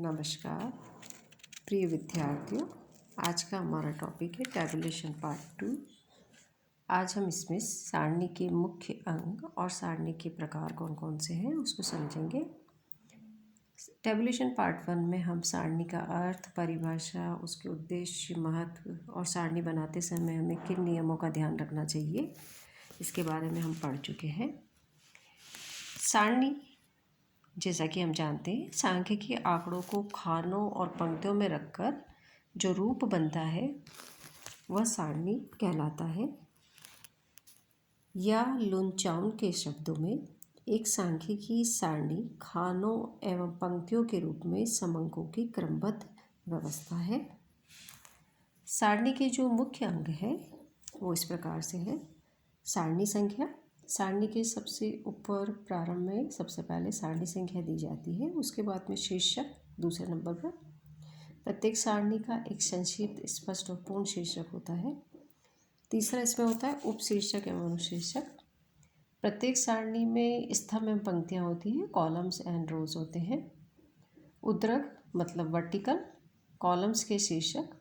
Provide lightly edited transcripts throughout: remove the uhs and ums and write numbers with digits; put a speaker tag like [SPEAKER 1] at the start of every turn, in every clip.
[SPEAKER 1] नमस्कार प्रिय विद्यार्थियों, आज का हमारा टॉपिक है टैबुलेशन पार्ट 2। आज हम इसमें सारणी के मुख्य अंग और सारणी के प्रकार कौन कौन से हैं उसको समझेंगे। टैबुलेशन पार्ट 1 में हम सारणी का अर्थ, परिभाषा, उसके उद्देश्य, महत्व और सारणी बनाते समय हमें किन नियमों का ध्यान रखना चाहिए इसके बारे में हम पढ़ चुके हैं। सारणी, जैसा कि हम जानते हैं, सांख्यिकी आंकड़ों को खानों और पंक्तियों में रखकर जो रूप बनता है वह सारणी कहलाता है। या लुनचाउन के शब्दों में एक सांख्यिकी सारणी खानों एवं पंक्तियों के रूप में समंकों की क्रमबद्ध व्यवस्था है। सारणी के जो मुख्य अंग है वो इस प्रकार से है। सारणी संख्या, सारणी के सबसे ऊपर प्रारंभ में सबसे पहले सारणी संख्या दी जाती है, उसके बाद में शीर्षक दूसरे नंबर पर। प्रत्येक सारणी का एक संक्षिप्त, स्पष्ट और पूर्ण शीर्षक होता है। तीसरा इसमें होता है उपशीर्षक एवं अनुशीर्षक। प्रत्येक सारणी में स्तंभ एवं पंक्तियाँ होती हैं, कॉलम्स एंड रोज होते हैं। उद्रक मतलब वर्टिकल, कॉलम्स के शीर्षक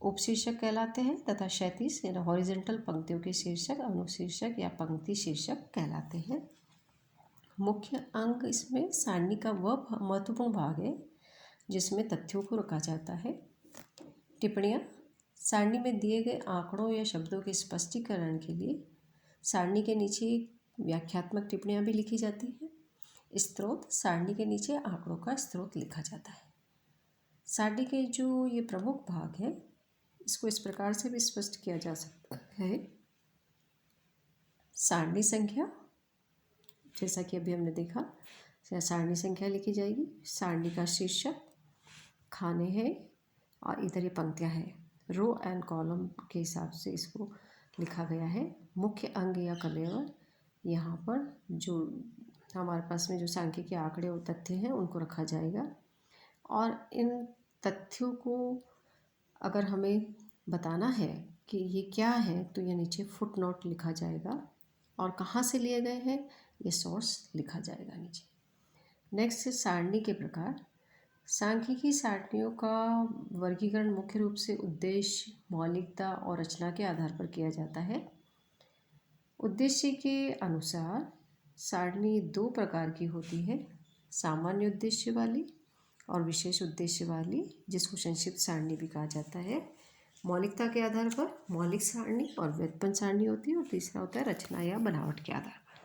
[SPEAKER 1] उपशीर्षक कहलाते हैं तथा क्षैतिज यानी हॉरिजॉन्टल पंक्तियों के शीर्षक अनुशीर्षक या पंक्ति शीर्षक कहलाते हैं। मुख्य अंग इसमें सारणी का वह महत्वपूर्ण भाग है जिसमें तथ्यों को रखा जाता है। टिप्पणियाँ, सारणी में दिए गए आंकड़ों या शब्दों के स्पष्टीकरण के लिए सारणी के नीचे व्याख्यात्मक टिप्पणियाँ भी लिखी जाती हैं। स्रोत, सारणी के नीचे आंकड़ों का स्रोत लिखा जाता है। सारणी के जो ये प्रमुख भाग है इसको इस प्रकार से भी स्पष्ट किया जा सकता है। सारणी संख्या, जैसा कि अभी हमने देखा, सारणी संख्या लिखी जाएगी। सारणी का शीर्षक, खाने हैं और इधर ये पंक्तियाँ हैं, रो एंड कॉलम के हिसाब से इसको लिखा गया है। मुख्य अंग या कलेवर, यहाँ पर जो हमारे पास में जो सांख्यिकी आंकड़े और तथ्य हैं उनको रखा जाएगा। और इन तथ्यों को अगर हमें बताना है कि ये क्या है तो ये नीचे फुट नोट लिखा जाएगा और कहाँ से लिए गए हैं ये सोर्स लिखा जाएगा नीचे। नेक्स्ट है सारणी के प्रकार। सांख्यिकी सारणियों का वर्गीकरण मुख्य रूप से उद्देश्य, मौलिकता और रचना के आधार पर किया जाता है। उद्देश्य के अनुसार सारणी दो प्रकार की होती है, सामान्य उद्देश्य वाली और विशेष उद्देश्य वाली, जिसको संक्षिप्त सारणी भी कहा जाता है। मौलिकता के आधार पर मौलिक सारणी और व्युत्पन्न सारणी होती है और तीसरा होता है रचना या बनावट के आधार पर।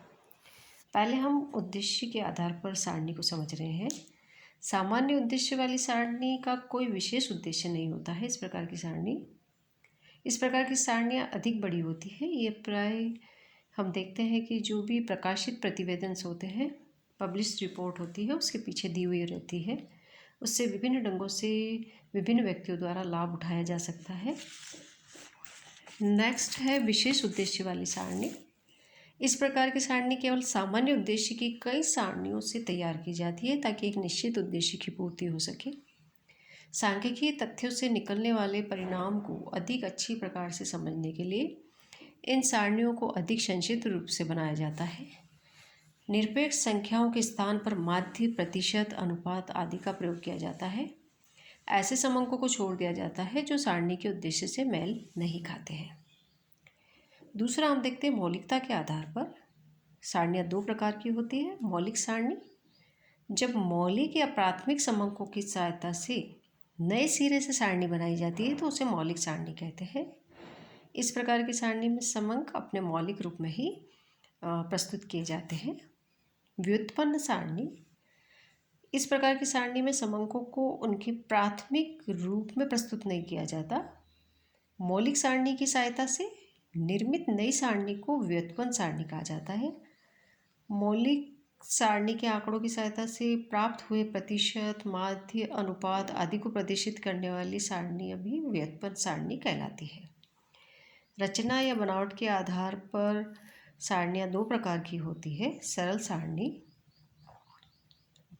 [SPEAKER 1] पहले हम उद्देश्य के आधार पर सारणी को समझ रहे हैं। सामान्य उद्देश्य वाली सारणी का कोई विशेष उद्देश्य नहीं होता है। इस प्रकार की सारणियाँ अधिक बड़ी होती है। ये प्राय हम देखते हैं कि जो भी प्रकाशित प्रतिवेदन होते हैं, पब्लिश रिपोर्ट होती है, उसके पीछे दी हुई रहती है। उससे विभिन्न ढंगों से विभिन्न व्यक्तियों द्वारा लाभ उठाया जा सकता है। नेक्स्ट है विशेष उद्देश्य वाली सारणी। इस प्रकार की सारणी केवल सामान्य उद्देश्य की कई सारणियों से तैयार की जाती है ताकि एक निश्चित उद्देश्य की पूर्ति हो सके। सांख्यिकीय तथ्यों से निकलने वाले परिणाम को अधिक अच्छी प्रकार से समझने के लिए इन सारणियों को अधिक संक्षिप्त रूप से बनाया जाता है। निरपेक्ष संख्याओं के स्थान पर माध्य, प्रतिशत, अनुपात आदि का प्रयोग किया जाता है। ऐसे समंकों को छोड़ दिया जाता है जो सारणी के उद्देश्य से मेल नहीं खाते हैं। दूसरा हम देखते हैं मौलिकता के आधार पर सारणियाँ दो प्रकार की होती है। मौलिक सारणी, जब मौलिक या प्राथमिक समंकों की सहायता से नए सिरे से सारणी बनाई जाती है तो उसे मौलिक सारणी कहते हैं। इस प्रकार की सारणी में समंक अपने मौलिक रूप में ही प्रस्तुत किए जाते हैं। व्युत्पन्न सारणी, इस प्रकार की सारणी में समंकों को उनकी प्राथमिक रूप में प्रस्तुत नहीं किया जाता। मौलिक सारणी की सहायता से निर्मित नई सारणी को व्युत्पन्न सारणी कहा जाता है। मौलिक सारणी के आंकड़ों की सहायता से प्राप्त हुए प्रतिशत, माध्य, अनुपात आदि को प्रदर्शित करने वाली सारणी भी व्युत्पन्न सारणी कहलाती है। रचना या बनावट के आधार पर सारणियाँ दो प्रकार की होती है। सरल सारणी,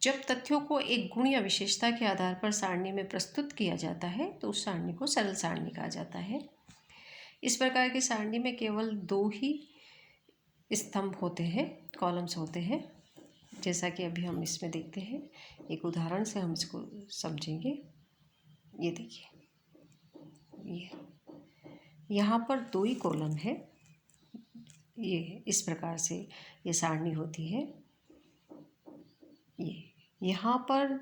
[SPEAKER 1] जब तथ्यों को एक गुण या विशेषता के आधार पर सारणी में प्रस्तुत किया जाता है तो उस सारणी को सरल सारणी कहा जाता है। इस प्रकार की सारणी में केवल दो ही स्तंभ होते हैं, कॉलम्स होते हैं। जैसा कि अभी हम इसमें देखते हैं, एक उदाहरण से हम इसको समझेंगे। ये देखिए, ये यहाँ पर 2 ही कॉलम है। ये इस प्रकार से ये सारणी होती है। ये यहाँ पर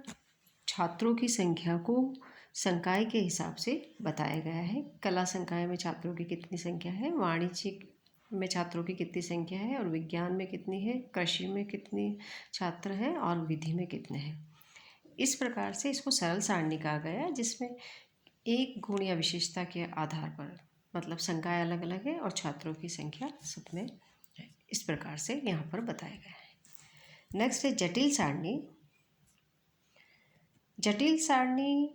[SPEAKER 1] छात्रों की संख्या को संकाय के हिसाब से बताया गया है। कला संकाय में छात्रों की कितनी संख्या है, वाणिज्य में छात्रों की कितनी संख्या है, और विज्ञान में कितनी है, कृषि में कितने छात्र हैं, और विधि में कितने हैं। इस प्रकार से इसको सरल सारणी कहा गया है, जिसमें एक गुण या विशेषता के आधार पर, मतलब संकाय अलग अलग है और छात्रों की संख्या सब में है। इस प्रकार से यहाँ पर बताया गया है। नेक्स्ट है जटिल सारणी। जटिल सारणी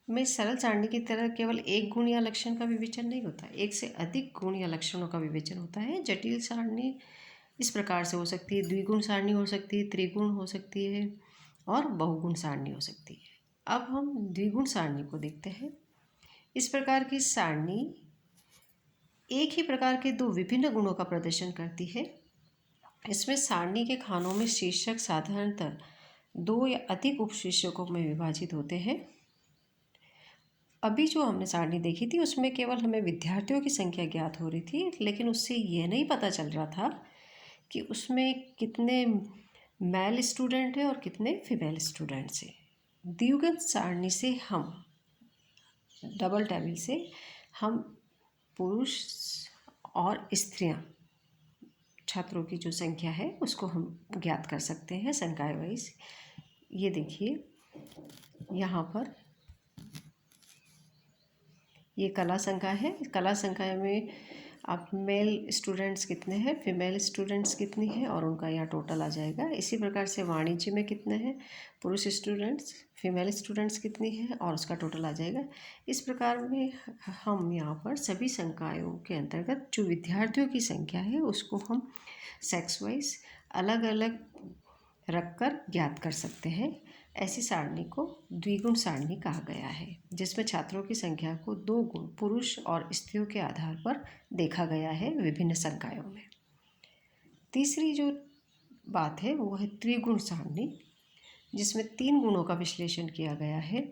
[SPEAKER 1] में सरल सारणी की तरह केवल एक गुण या लक्षण का विवेचन नहीं होता, एक से अधिक गुण या लक्षणों का विवेचन होता है। जटिल सारणी इस प्रकार से हो सकती है, द्विगुण सारणी हो सकती है, त्रिगुण हो सकती है, और बहुगुण सारणी हो सकती है। अब हम द्विगुण सारणी को देखते हैं। इस प्रकार की सारणी एक ही प्रकार के 2 विभिन्न गुणों का प्रदर्शन करती है। इसमें सारणी के खानों में शीर्षक साधारणतः 2 या अधिक उपशीर्षकों में विभाजित होते हैं। अभी जो हमने सारणी देखी थी उसमें केवल हमें विद्यार्थियों की संख्या ज्ञात हो रही थी, लेकिन उससे ये नहीं पता चल रहा था कि उसमें कितने मेल स्टूडेंट हैं और कितने फीमेल स्टूडेंट्स हैं। द्विगुण सारणी से हम डबल टेबल से हम पुरुष और स्त्रियां छात्रों की जो संख्या है उसको हम ज्ञात कर सकते हैं संकाय वाइज। ये देखिए, यहाँ पर ये कला संकाय है। कला संकाय में आप मेल स्टूडेंट्स कितने हैं, फीमेल स्टूडेंट्स कितनी हैं, और उनका यहाँ टोटल आ जाएगा। इसी प्रकार से वाणिज्य में कितने हैं, पुरुष स्टूडेंट्स, फीमेल स्टूडेंट्स कितनी हैं, और उसका टोटल आ जाएगा। इस प्रकार में हम यहाँ पर सभी संकायों के अंतर्गत जो विद्यार्थियों की संख्या है उसको हम सेक्स वाइज अलग अलग रख कर ज्ञात कर सकते हैं। ऐसी सारणी को द्विगुण सारणी कहा गया है, जिसमें छात्रों की संख्या को 2 गुण पुरुष और स्त्रियों के आधार पर देखा गया है विभिन्न संकायों में। तीसरी जो बात है वो है त्रिगुण सारणी, जिसमें 3 गुणों का विश्लेषण किया गया है।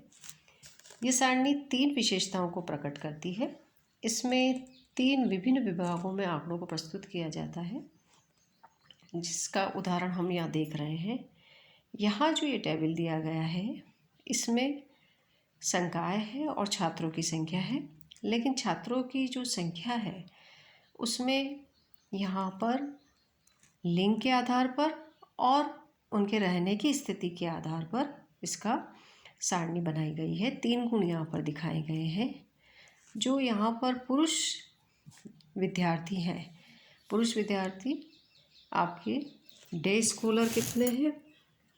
[SPEAKER 1] ये सारणी 3 विशेषताओं को प्रकट करती है। इसमें 3 विभिन्न विभागों में आंकड़ों को प्रस्तुत किया जाता है, जिसका उदाहरण हम यहाँ देख रहे हैं। यहाँ जो ये टेबल दिया गया है इसमें संकाय है और छात्रों की संख्या है, लेकिन छात्रों की जो संख्या है उसमें यहाँ पर लिंग के आधार पर और उनके रहने की स्थिति के आधार पर इसका सारणी बनाई गई है। 3 गुण यहाँ पर दिखाए गए हैं। जो यहाँ पर पुरुष विद्यार्थी हैं, पुरुष विद्यार्थी आपके डे स्कॉलर कितने हैं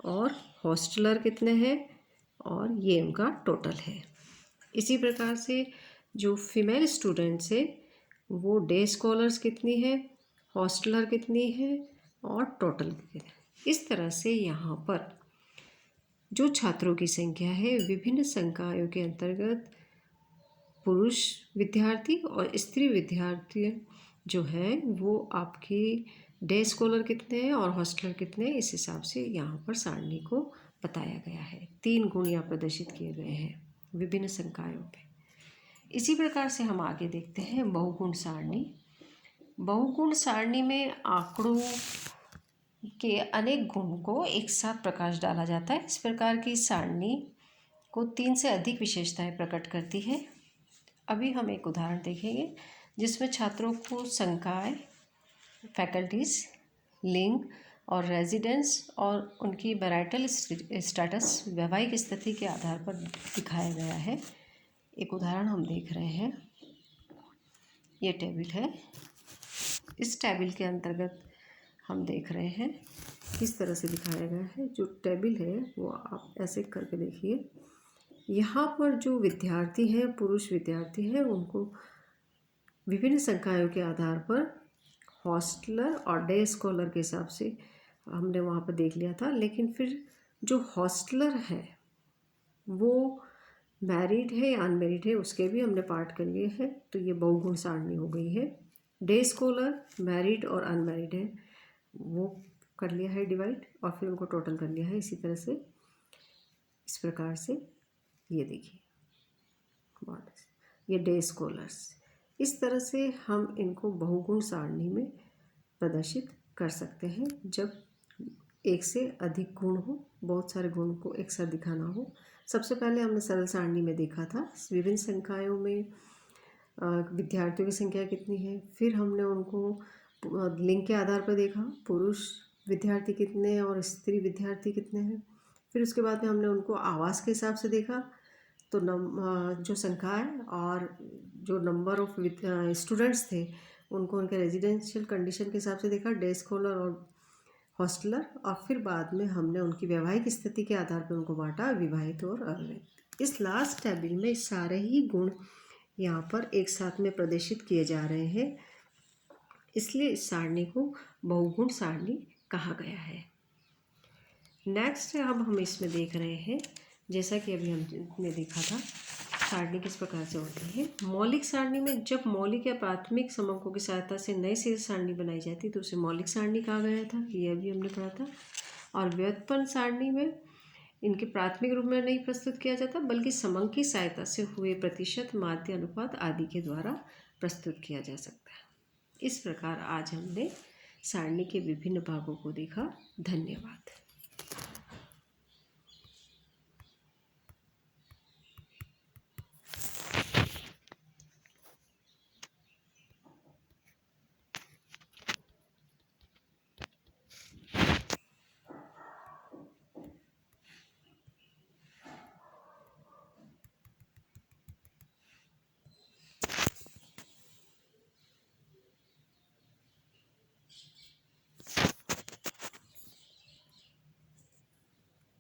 [SPEAKER 1] और हॉस्टलर कितने हैं, और ये उनका टोटल है। इसी प्रकार से जो फीमेल स्टूडेंट्स है वो डे स्कॉलर्स कितनी है, हॉस्टलर कितनी है, और टोटल कितनी है। इस तरह से यहाँ पर जो छात्रों की संख्या है विभिन्न संकायों के अंतर्गत पुरुष विद्यार्थी और स्त्री विद्यार्थी जो है वो आपकी डे स्कॉलर कितने हैं और हॉस्टलर कितने हैं, इस हिसाब से यहाँ पर सारणी को बताया गया है। 3 गुण यहाँ प्रदर्शित किए गए हैं विभिन्न संकायों पे। इसी प्रकार से हम आगे देखते हैं बहुगुण सारणी। बहुगुण सारणी में आंकड़ों के अनेक गुण को एक साथ प्रकाश डाला जाता है। इस प्रकार की सारणी को 3 से अधिक विशेषताएं प्रकट करती है। अभी हम एक उदाहरण देखेंगे जिसमें छात्रों को संकाय, फैकल्टीज़, लिंग और रेजिडेंस और उनकी मैरिटल स्टेटस, वैवाहिक स्थिति के आधार पर दिखाया गया है। एक उदाहरण हम देख रहे हैं, ये टेबल है। इस टेबल के अंतर्गत हम देख रहे हैं किस तरह से दिखाया गया है। जो टेबल है वो आप ऐसे करके देखिए। यहाँ पर जो विद्यार्थी हैं, पुरुष विद्यार्थी हैं, उनको विभिन्न संकायों के आधार पर हॉस्टलर और डे स्कॉलर के हिसाब से हमने वहाँ पर देख लिया था। लेकिन फिर जो हॉस्टलर है वो मैरिड है या अनमैरिड है उसके भी हमने पार्ट कर लिए हैं, तो ये बहुगुण सारणी हो गई है। डे स्कॉलर मैरिड और अनमैरिड है वो कर लिया है डिवाइड और फिर उनको टोटल कर लिया है इसी तरह से, इस प्रकार से। ये देखिए ये डे स्कॉलर्स। इस तरह से हम इनको बहुगुण सारणी में प्रदर्शित कर सकते हैं जब एक से अधिक गुण हो, बहुत सारे गुण को एक साथ दिखाना हो। सबसे पहले हमने सरल सारणी में देखा था विभिन्न संख्याओं में विद्यार्थियों की संख्या कितनी है। फिर हमने उनको लिंग के आधार पर देखा, पुरुष विद्यार्थी कितने और स्त्री विद्यार्थी कितने हैं। फिर उसके बाद में हमने उनको आवास के हिसाब से देखा, तो जो संख्या है और जो नंबर ऑफ स्टूडेंट्स थे उनको उनके रेजिडेंशियल कंडीशन के हिसाब से देखा, डे स्कॉलर और हॉस्टलर। और फिर बाद में हमने उनकी वैवाहिक स्थिति के आधार पर उनको बांटा, विवाहित और अविवाहित। इस लास्ट टेबल में सारे ही गुण यहाँ पर एक साथ में प्रदर्शित किए जा रहे हैं, इसलिए इस सारणी को बहुगुण सारणी कहा गया है। नेक्स्ट अब हम इसमें देख रहे हैं, जैसा कि अभी हमने देखा था सारणी किस प्रकार से होती है। मौलिक सारणी में जब मौलिक या प्राथमिक समंकों की सहायता से नई सिरे से सारणी बनाई जाती तो उसे मौलिक सारणी कहा गया था, ये अभी हमने पढ़ा था। और व्युत्पन्न सारणी में इनके प्राथमिक रूप में नहीं प्रस्तुत किया जाता बल्कि समंक की सहायता से हुए प्रतिशत, माध्य, अनुपात आदि के द्वारा प्रस्तुत किया जा सकता है। इस प्रकार आज हमने सारणी के विभिन्न भागों को देखा। धन्यवाद।